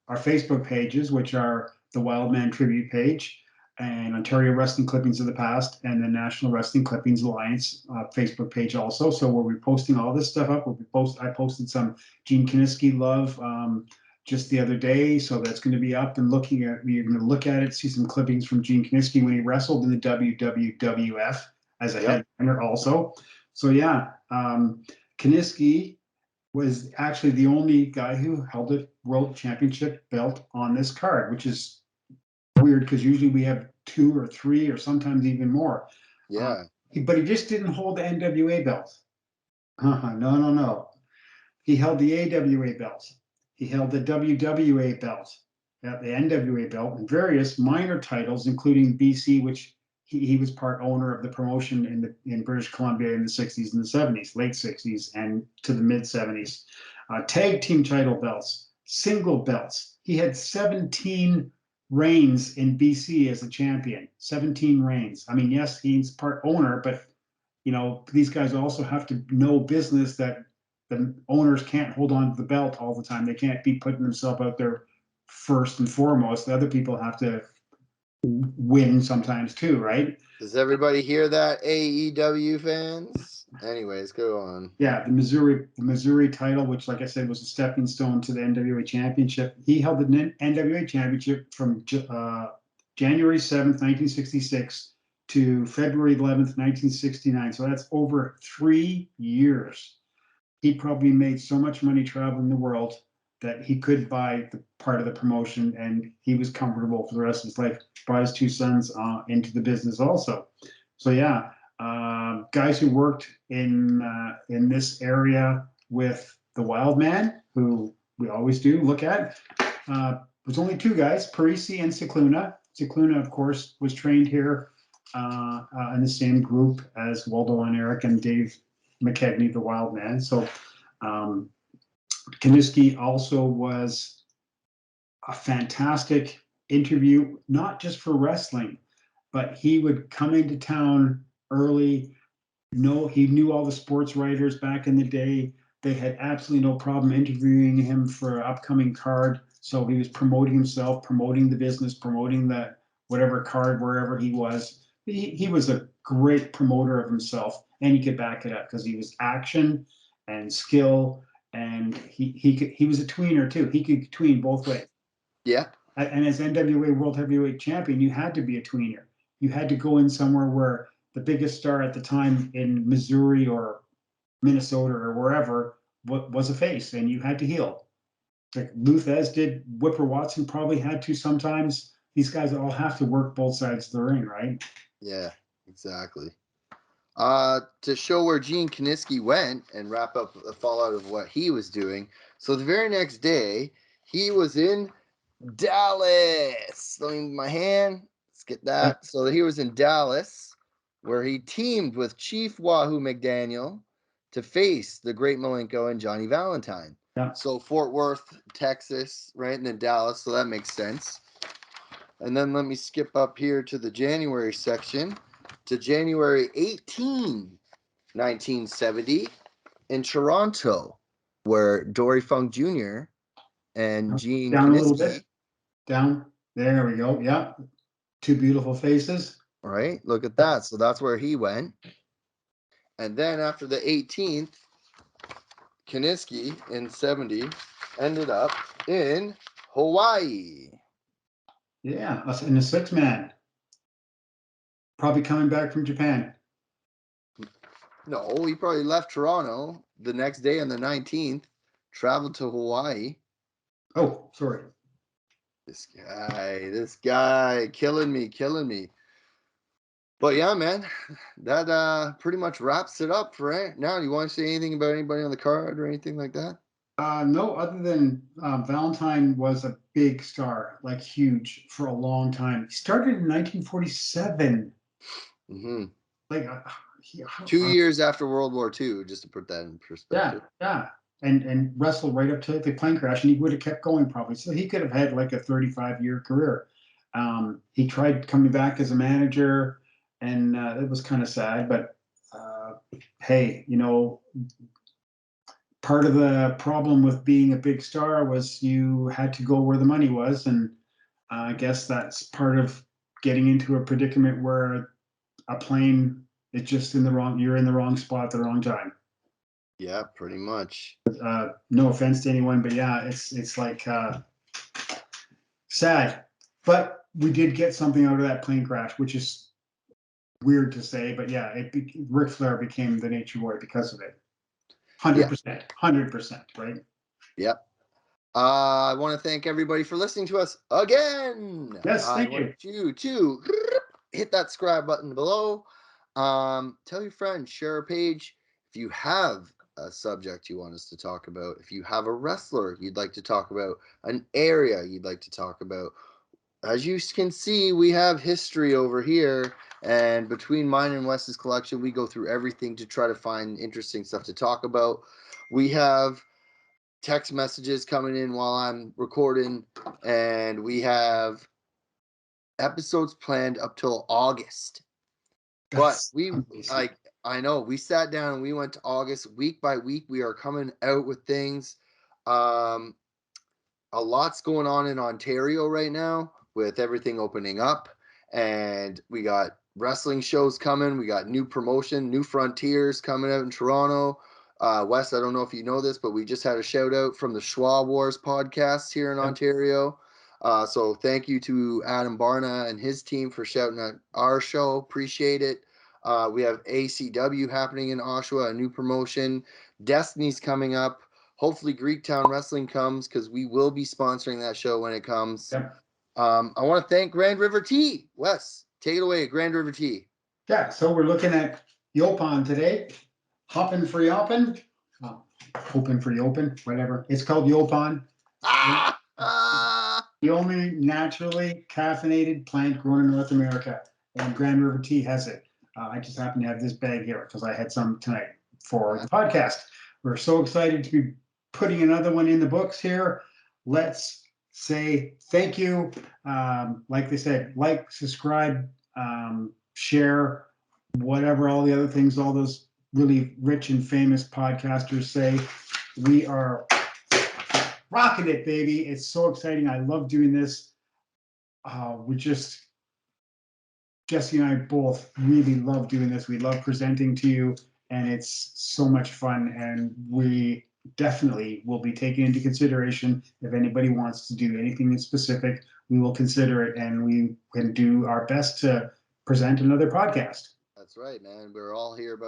Facebook pages, which are the Wildman Tribute page and Ontario Wrestling Clippings of the Past, and the National Wrestling Clippings Alliance Facebook page also. So we'll be posting all this stuff up. I posted some Gene Kiniski love just the other day, so that's going to be up and looking at. We're going to look at it, see some clippings from Gene Kiniski when he wrestled in the WWF as a headliner also. So yeah, Kaniski was actually the only guy who held a world championship belt on this card, which is weird because usually we have 2 or 3 or sometimes even more. yeah. But he just didn't hold the NWA belt. No. He held the AWA belt. He held the WWA belt, the NWA belt, and various minor titles, including BC, which he was part owner of the promotion in British Columbia in the 60s and the 70s, late 60s and to the mid 70s. Tag team title belts, single belts. He had 17 reigns in BC as a champion, 17 reigns. I mean, yes, he's part owner, but you know, these guys also have to know business that the owners can't hold on to the belt all the time. They can't be putting themselves out there first and foremost. The other people have to win sometimes too, right? Does everybody hear that, AEW fans? Anyways, go on. Yeah, the Missouri title, which, like I said, was a stepping stone to the NWA Championship. He held the NWA Championship from January 7th, 1966 to February 11th, 1969. So that's over 3 years. He probably made so much money traveling the world that he could buy the part of the promotion, and he was comfortable for the rest of his life. Brought his 2 sons into the business also. So yeah, guys who worked in this area with the Wild Man, who we always do look at. There's only 2 guys, Paglici and Sukuna. Sukuna, of course, was trained here in the same group as Waldo and Eric and Dave McKegney, the Wild Man. So Kaniski also was a fantastic interview, not just for wrestling, but he would come into town early. He knew all the sports writers back in the day. They had absolutely no problem interviewing him for an upcoming card. So he was promoting himself, promoting the business, promoting the whatever card wherever he was. He was a great promoter of himself, and he could back it up because he was action and skill and he was a tweener too. He could tween both ways. Yeah. And as NWA World Heavyweight Champion, you had to be a tweener. You had to go in somewhere where the biggest star at the time in Missouri or Minnesota or wherever was a face, and you had to heel. Like Luthez did, Whipper Watson probably had to sometimes. These guys all have to work both sides of the ring, right? Yeah, exactly. To show where Gene Kiniski went and wrap up the fallout of what he was doing. So the very next day, he was in Dallas. Let me move my hand. Let's get that. Yep. So he was in Dallas, where he teamed with Chief Wahoo McDaniel to face the Great Malenko and Johnny Valentine. Yeah. So Fort Worth, Texas, right, and then Dallas. So that makes sense. And then let me skip up here to the January section to January 18, 1970 in Toronto, where Dory Funk Jr. and Gene Down a little Kiniski. bit. Down. There we go. Yeah. Two beautiful faces. Right. Look at that. So that's where he went. And then after the 18th, Kaniski in 70 ended up in Hawaii. Yeah. Us in a 6-man. Probably coming back from Japan. No, he probably left Toronto the next day on the 19th, traveled to Hawaii. Oh, sorry. This guy, killing me. But yeah, man, that pretty much wraps it up for right now. Do you want to say anything about anybody on the card or anything like that? No, other than Valentine was a big star, like huge for a long time. He started in 1947. Mm-hmm. Like 2 years after World War II, just to put that in perspective. yeah, and wrestled right up to the plane crash, and he would have kept going probably. So he could have had like a 35-year career. He tried coming back as a manager, and it was kind of sad. But hey, part of the problem with being a big star was you had to go where the money was, and I guess that's part of getting into a predicament where a plane is just you're in the wrong spot at the wrong time. Yeah, pretty much. No offense to anyone, but yeah, it's like sad. But we did get something out of that plane crash, which is weird to say, but yeah, Ric Flair became the Nature Boy because of it. 100%, 100%, right? Yep. I want to thank everybody for listening to us again. Yes, thank you. I want you to hit that subscribe button below. Tell your friends, share our page. If you have a subject you want us to talk about, if you have a wrestler you'd like to talk about, an area you'd like to talk about, as you can see, we have history over here. And between mine and Wes's collection, we go through everything to try to find interesting stuff to talk about. We have text messages coming in while I'm recording, and we have episodes planned up till August. But we like, I know we sat down and we went to August week by week. We are coming out with things. A lot's going on in Ontario right now with everything opening up, and we got wrestling shows coming. We got new promotion, New Frontiers coming out in Toronto. Wes, I don't know if you know this, but we just had a shout out from the Schwa Wars podcast here in Ontario. So thank you to Adam Barna and his team for shouting out our show. Appreciate it. We have ACW happening in Oshawa, a new promotion. Destiny's coming up. Hopefully Greektown Wrestling comes because we will be sponsoring that show when it comes. Yep. I want to thank Grand River Tea. Wes, take it away, Grand River Tea. Yeah, so we're looking at Yaupon today. Hopping for Yaupon. Hoping for Yaupon, whatever. It's called Yaupon. The only naturally caffeinated plant grown in North America. And Grand River Tea has it. I just happen to have this bag here because I had some tonight for the podcast. We're so excited to be putting another one in the books here. Let's say thank you. Like they said, like, subscribe, share, whatever, all the other things, all those really rich and famous podcasters say. We are rocking it, baby. It's so exciting. I love doing this. Jesse and I both really love doing this. We love presenting to you, and it's so much fun. And we definitely will be taken into consideration. If anybody wants to do anything in specific, we will consider it, and we can do our best to present another podcast. That's right, man. We're all here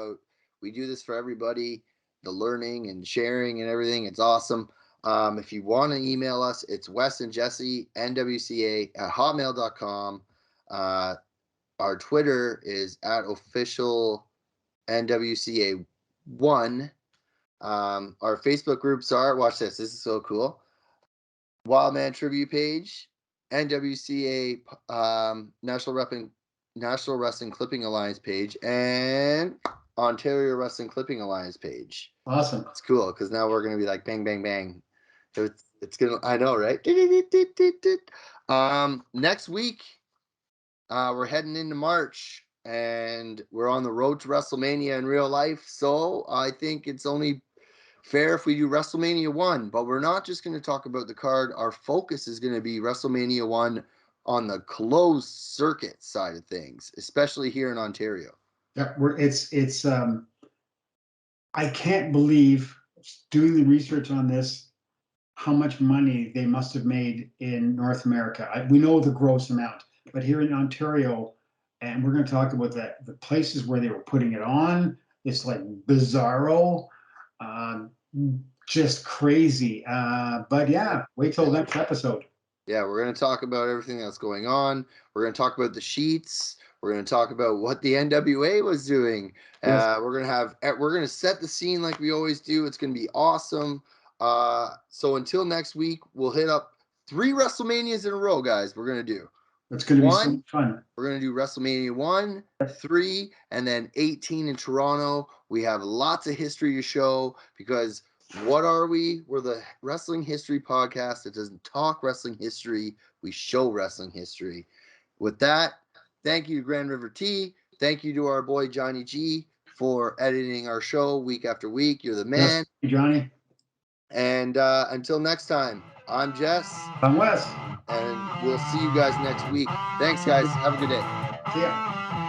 we do this for everybody, the learning and sharing and everything. It's awesome. If you want to email us, it's Wes and Jesse, NWCA at hotmail.com. Our Twitter is at official NWCA1. Our Facebook groups are, watch this is so cool. Wildman Tribute page, NWCA National Wrestling Clipping Alliance page, and Ontario Wrestling Clipping Alliance page. Awesome. It's cool because now we're gonna be like bang bang bang. It's gonna, I know, right? Next week, we're heading into March and we're on the road to WrestleMania in real life. So I think it's only fair if we do WrestleMania 1, but we're not just going to talk about the card. Our focus is going to be WrestleMania 1 on the closed circuit side of things, especially here in Ontario. Yeah, I can't believe, doing the research on this, how much money they must have made in North America. We know the gross amount, but here in Ontario, and we're going to talk about that, the places where they were putting it on, it's like bizarro, just crazy. But yeah, wait till the next episode. Yeah, we're going to talk about everything that's going on. We're going to talk about the sheets. We're going to talk about what the NWA was doing. Yes. We're going to set the scene like we always do. It's going to be awesome. So until next week, we'll hit up 3 WrestleManias in a row, guys. We're going to do. It's going to be so fun. We're going to do WrestleMania 1, 3, and then 18 in Toronto. We have lots of history to show because what are we? We're the wrestling history podcast that doesn't talk wrestling history. We show wrestling history. With that, thank you to Grand River T. Thank you to our boy Johnny G for editing our show week after week. You're the man. Yes, Johnny. And until next time, I'm Jess. I'm Wes. And we'll see you guys next week. Thanks, guys. Have a good day. See ya.